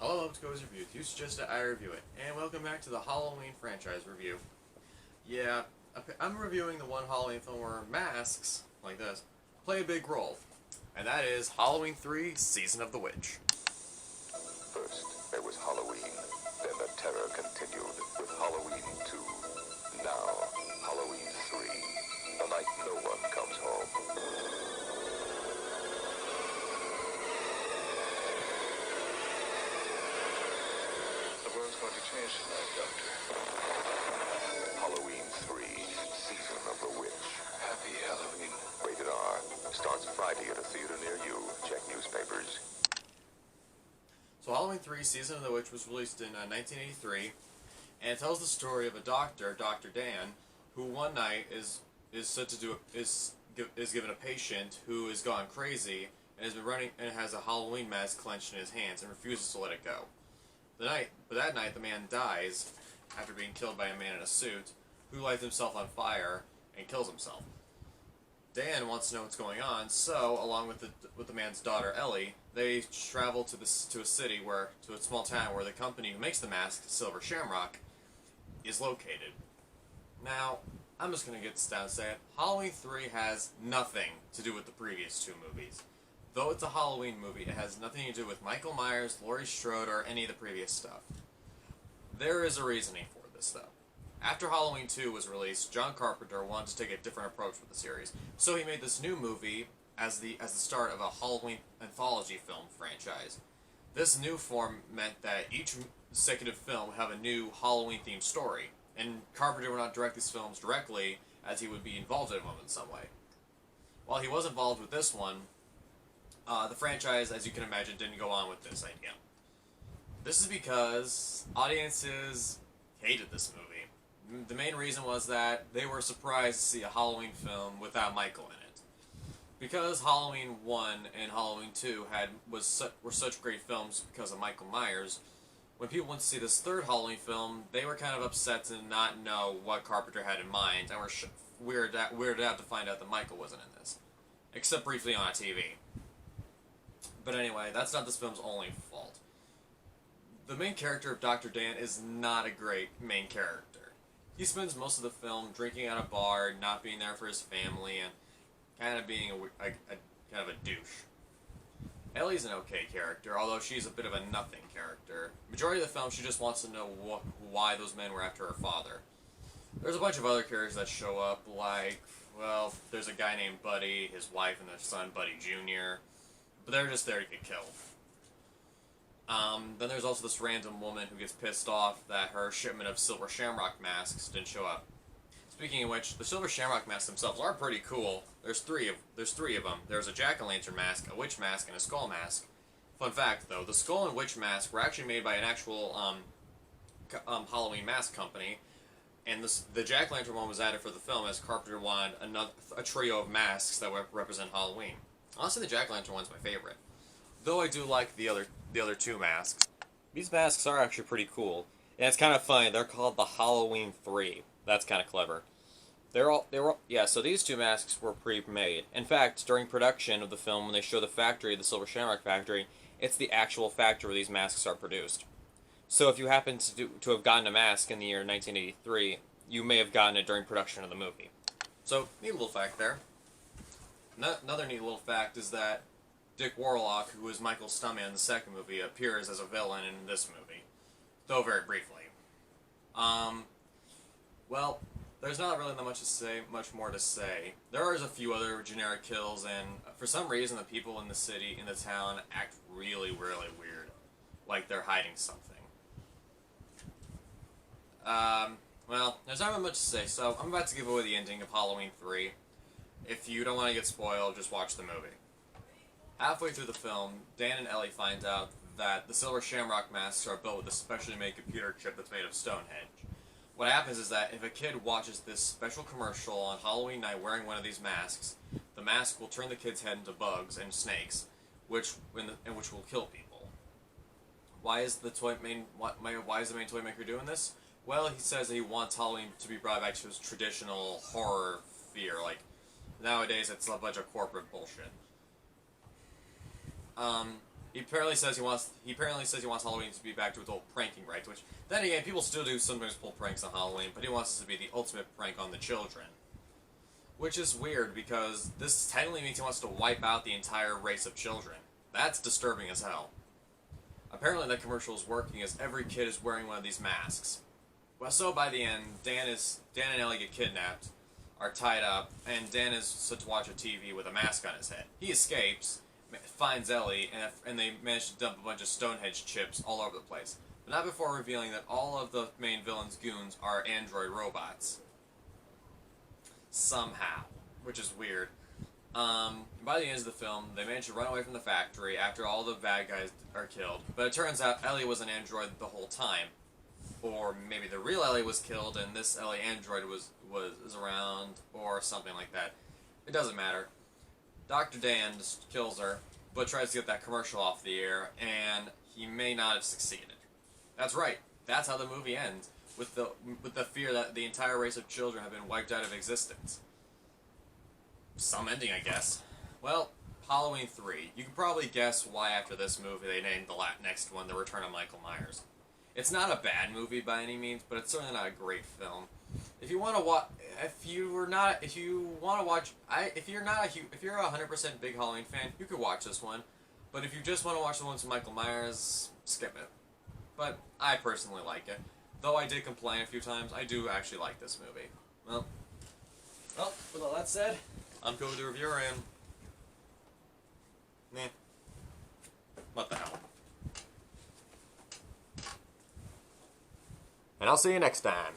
Hello, it's Goes Review. You suggested I review it, and welcome back to the Halloween franchise review. Yeah, I'm reviewing the one Halloween film where masks, like this, play a big role, and that is Halloween 3: Season of the Witch. First, there was Halloween. Then the terror continued with Halloween 2. Now, Halloween 3. The night no one comes home. The world's going to change tonight, Doctor. Halloween 3. Season of the Witch. Happy Halloween. Rated R. Starts Friday at a theater near you. Check newspapers. So Halloween 3: Season of the Witch was released in 1983, and it tells the story of a doctor, Dr. Dan, who one night is given a patient who has gone crazy and has been running and has a Halloween mask clenched in his hands and refuses to let it go. That night, the man dies after being killed by a man in a suit who lights himself on fire and kills himself. Dan wants to know what's going on, so along with the man's daughter Ellie, they travel to a small town where the company who makes the mask, Silver Shamrock, is located. Now, I'm just gonna get this down and say it. Halloween 3 has nothing to do with the previous two movies. Though it's a Halloween movie, it has nothing to do with Michael Myers, Laurie Strode, or any of the previous stuff. There is a reasoning for this, though. After Halloween 2 was released, John Carpenter wanted to take a different approach with the series, so he made this new movie as the start of a Halloween anthology film franchise. This new form meant that each consecutive film would have a new Halloween-themed story, and Carpenter would not direct these films directly, as he would be involved in them in some way. While he was involved with this one, the franchise, as you can imagine, didn't go on with this idea. This is because audiences hated this movie. The main reason was that they were surprised to see a Halloween film without Michael in it. Because Halloween 1 and Halloween 2 were such great films because of Michael Myers, when people went to see this third Halloween film, they were kind of upset to not know what Carpenter had in mind, and were weirded out to find out that Michael wasn't in this. Except briefly on a TV. But anyway, that's not this film's only fault. The main character of Dr. Dan is not a great main character. He spends most of the film drinking at a bar, not being there for his family, and kind of being kind of a douche. Ellie's an okay character, although she's a bit of a nothing character. Majority of the film, she just wants to know why those men were after her father. There's a bunch of other characters that show up, like, well, there's a guy named Buddy, his wife and their son, Buddy Jr., but they're just there to get killed. Then there's also this random woman who gets pissed off that her shipment of Silver Shamrock masks didn't show up. Speaking of which, the Silver Shamrock masks themselves are pretty cool. There's three of them. There's a jack-o'-lantern mask, a witch mask, and a skull mask. Fun fact, though, the skull and witch mask were actually made by an actual Halloween mask company, and the jack-o'-lantern one was added for the film as Carpenter wanted a trio of masks that would represent Halloween. Honestly, the jack-o'-lantern one's my favorite. Though I do like the other two masks. These masks are actually pretty cool. And it's kind of funny, they're called the Halloween 3. That's kind of clever. So these two masks were pre-made. In fact, during production of the film, when they show the factory, the Silver Shamrock factory, it's the actual factory where these masks are produced. So if you happen to have gotten a mask in the year 1983, you may have gotten it during production of the movie. So, neat little fact there. Another neat little fact is that Dick Warlock, who was Michael's stuntman in the second movie, appears as a villain in this movie, though very briefly. Well, there's not really that much more to say. There is a few other generic kills, and for some reason the people in the town, act really, really weird, like they're hiding something. Well, there's not really much to say, so I'm about to give away the ending of Halloween 3. If you don't want to get spoiled, just watch the movie. Halfway through the film, Dan and Ellie find out that the Silver Shamrock masks are built with a specially made computer chip that's made of Stonehenge. What happens is that if a kid watches this special commercial on Halloween night wearing one of these masks, the mask will turn the kid's head into bugs and snakes, which will kill people. Why is the main toy maker doing this? Well, he says that he wants Halloween to be brought back to his traditional horror fear. Like, nowadays it's a bunch of corporate bullshit. He apparently says he wants Halloween to be back to its old pranking rights. Which then again, people still do sometimes pull pranks on Halloween, but he wants this to be the ultimate prank on the children. Which is weird because this technically means he wants to wipe out the entire race of children. That's disturbing as hell. Apparently that commercial is working as every kid is wearing one of these masks. Well, so by the end, Dan and Ellie get kidnapped, are tied up, and Dan is set to watch a TV with a mask on his head. He escapes, finds Ellie, and they manage to dump a bunch of Stonehenge chips all over the place. But not before revealing that all of the main villain's goons are android robots. Somehow. Which is weird. By the end of the film, they manage to run away from the factory after all the bad guys are killed. But it turns out Ellie was an android the whole time. Or maybe the real Ellie was killed and this Ellie android was around, or something like that. It doesn't matter. Dr. Dan just kills her, but tries to get that commercial off the air, and he may not have succeeded. That's right. That's how the movie ends, with the fear that the entire race of children have been wiped out of existence. Some ending, I guess. Well, Halloween 3. You can probably guess why after this movie they named the next one The Return of Michael Myers. It's not a bad movie by any means, but it's certainly not a great film. If you're a 100% big Halloween fan, you could watch this one. But if you just want to watch the ones with Michael Myers, skip it. But I personally like it. Though I did complain a few times, I do actually like this movie. Well, with all that said, I'm Cody the Reviewer, and what the hell. And I'll see you next time.